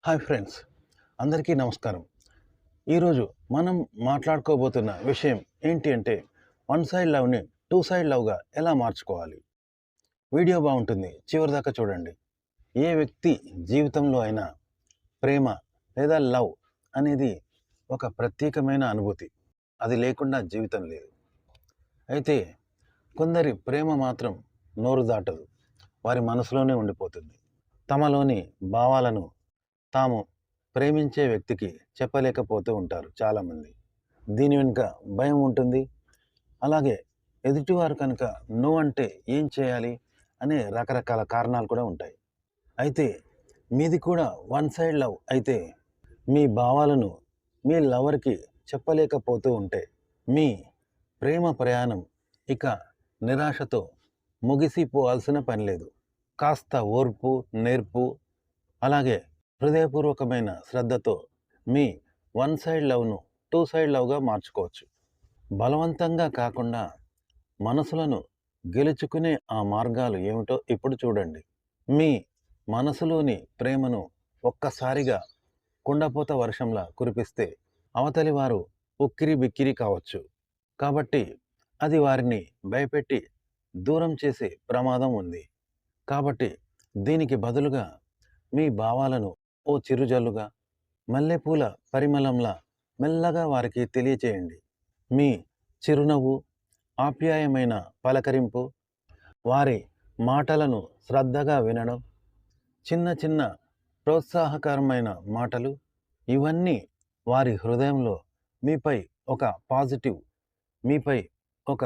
Hi friends, అందరికీ నమస్కారం. ఈరోజు మనం మాట్లాడుకోబోతున్న విషయం ఏంటి అంటే వన్ సైడ్ లవ్ని టూ సైడ్ లవ్గా ఎలా మార్చుకోవాలి. వీడియో బాగుంటుంది, చివరిదాకా చూడండి. ఏ వ్యక్తి జీవితంలో అయినా ప్రేమ లేదా లవ్ అనేది ఒక ప్రత్యేకమైన అనుభూతి. అది లేకుండా జీవితం లేదు. అయితే కొందరి ప్రేమ మాత్రం నోరు దాటదు, వారి మనసులోనే ఉండిపోతుంది. తమలోని భావాలను తాము ప్రేమించే వ్యక్తికి చెప్పలేకపోతూ ఉంటారు చాలామంది. దీని వెనుక భయం ఉంటుంది. అలాగే ఎదుటివారు కనుక నో అంటే ఏం చేయాలి అనే రకరకాల కారణాలు కూడా ఉంటాయి. అయితే మీది కూడా వన్ సైడ్ లవ్ అయితే మీ భావాలను మీ లవర్కి చెప్పలేకపోతూ ఉంటే మీ ప్రేమ ప్రయాణం ఇక నిరాశతో ముగిసిపోవాల్సిన పని లేదు. కాస్త ఓర్పు, నేర్పు, అలాగే హృదయపూర్వకమైన శ్రద్ధతో మీ వన్ సైడ్ లవ్ను టూ సైడ్ లవ్గా మార్చుకోవచ్చు. బలవంతంగా కాకుండా మనసులను గెలుచుకునే ఆ మార్గాలు ఏమిటో ఇప్పుడు చూడండి. మీ మనసులోని ప్రేమను ఒక్కసారిగా కుండపోత వర్షంలా కురిపిస్తే అవతలి వారు ఉక్కిరి బిక్కిరి కావచ్చు. కాబట్టి అది వారిని భయపెట్టి దూరం చేసే ప్రమాదం ఉంది. కాబట్టి దీనికి బదులుగా మీ భావాలను ఓ చిరుజల్లుగా, మల్లెపూల పరిమళంలా మెల్లగా వారికి తెలియచేయండి. మీ చిరునవ్వు, ఆప్యాయమైన పలకరింపు, వారి మాటలను శ్రద్ధగా వినడం, చిన్న చిన్న ప్రోత్సాహకరమైన మాటలు, ఇవన్నీ వారి హృదయంలో మీపై ఒక పాజిటివ్, మీపై ఒక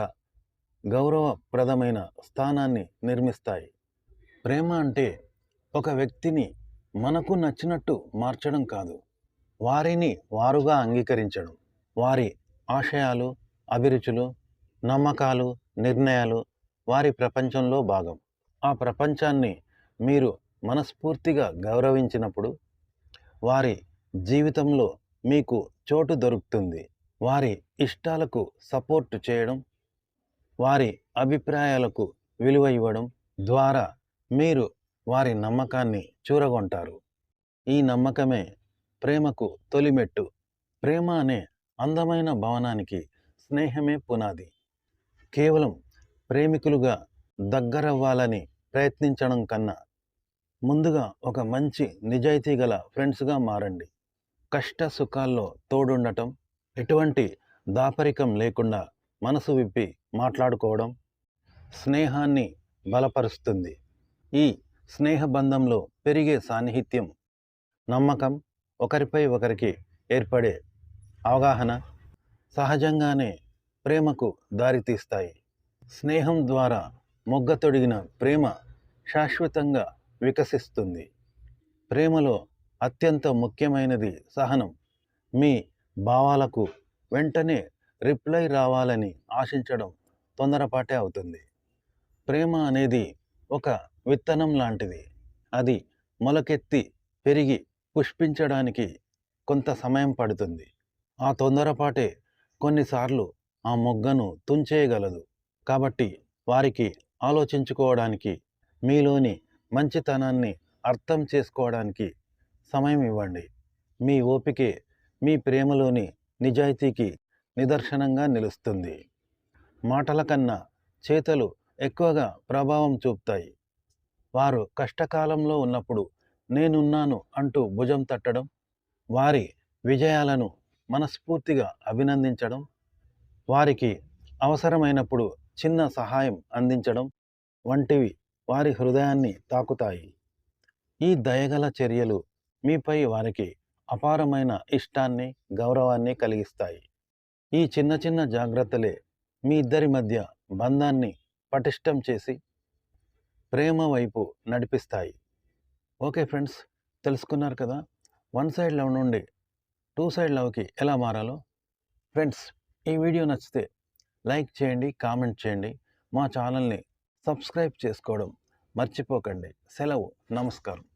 గౌరవప్రదమైన స్థానాన్ని నిర్మిస్తాయి. ప్రేమ అంటే ఒక వ్యక్తిని మనకు నచ్చినట్టు మార్చడం కాదు, వారిని వారుగా అంగీకరించడం. వారి ఆశయాలు, అభిరుచులు, నమ్మకాలు, నిర్ణయాలు వారి ప్రపంచంలో భాగం. ఆ ప్రపంచాన్ని మీరు మనస్ఫూర్తిగా గౌరవించినప్పుడు వారి జీవితంలో మీకు చోటు దొరుకుతుంది. వారి ఇష్టాలకు సపోర్ట్ చేయడం, వారి అభిప్రాయాలకు విలువ ఇవ్వడం ద్వారా మీరు వారి నమ్మకాన్ని చూరగొంటారు. ఈ నమ్మకమే ప్రేమకు తొలిమెట్టు. ప్రేమ అనే అందమైన భవనానికి స్నేహమే పునాది. కేవలం ప్రేమికులుగా దగ్గరవ్వాలని ప్రయత్నించడం కన్నా ముందుగా ఒక మంచి నిజాయితీ గల ఫ్రెండ్స్గా మారండి. కష్ట సుఖాల్లో తోడుండటం, ఎటువంటి దాపరికం లేకుండా మనసు విప్పి మాట్లాడుకోవడం స్నేహాన్ని బలపరుస్తుంది. ఈ స్నేహబంధంలో పెరిగే సాన్నిహిత్యం, నమ్మకం, ఒకరిపై ఒకరికి ఏర్పడే అవగాహన సహజంగానే ప్రేమకు దారితీస్తాయి. స్నేహం ద్వారా మొగ్గ తొడిగిన ప్రేమ శాశ్వతంగా వికసిస్తుంది. ప్రేమలో అత్యంత ముఖ్యమైనది సహనం. మీ భావాలకు వెంటనే రిప్లై రావాలని ఆశించడం తొందరపాటే అవుతుంది. ప్రేమ అనేది ఒక విత్తనం లాంటిది. అది మొలకెత్తి పెరిగి పుష్పించడానికి కొంత సమయం పడుతుంది. ఆ తొందరపాటే కొన్నిసార్లు ఆ మొగ్గను తుంచేయగలదు. కాబట్టి వారికి ఆలోచించుకోవడానికి, మీలోని మంచితనాన్ని అర్థం చేసుకోవడానికి సమయం ఇవ్వండి. మీ ఓపికే మీ ప్రేమలోని నిజాయితీకి నిదర్శనంగా నిలుస్తుంది. మాటల కన్నా చేతలు ఎక్కువగా ప్రభావం చూపుతాయి. వారు కష్టకాలంలో ఉన్నప్పుడు నేనున్నాను అంటూ భుజం తట్టడం, వారి విజయాలను మనస్ఫూర్తిగా అభినందించడం, వారికి అవసరమైనప్పుడు చిన్న సహాయం అందించడం వంటివి వారి హృదయాన్ని తాకుతాయి. ఈ దయగల చర్యలు మీపై వారికి అపారమైన ఇష్టాన్ని, గౌరవాన్ని కలిగిస్తాయి. ఈ చిన్న చిన్న జాగ్రత్తలే మీ ఇద్దరి మధ్య బంధాన్ని పటిష్టం చేసి ప్రేమ వైపు నడిపిస్తాయి. ఓకే ఫ్రెండ్స్, తెలుసుకున్నారు కదా వన్ సైడ్ లవ్ నుండి టూ సైడ్ లవ్కి ఎలా మారాలో. ఫ్రెండ్స్, ఈ వీడియో నచ్చితే లైక్ చేయండి, కామెంట్ చేయండి, మా ఛానల్ని సబ్స్క్రైబ్ చేసుకోవడం మర్చిపోకండి. సెలవు, నమస్కారం.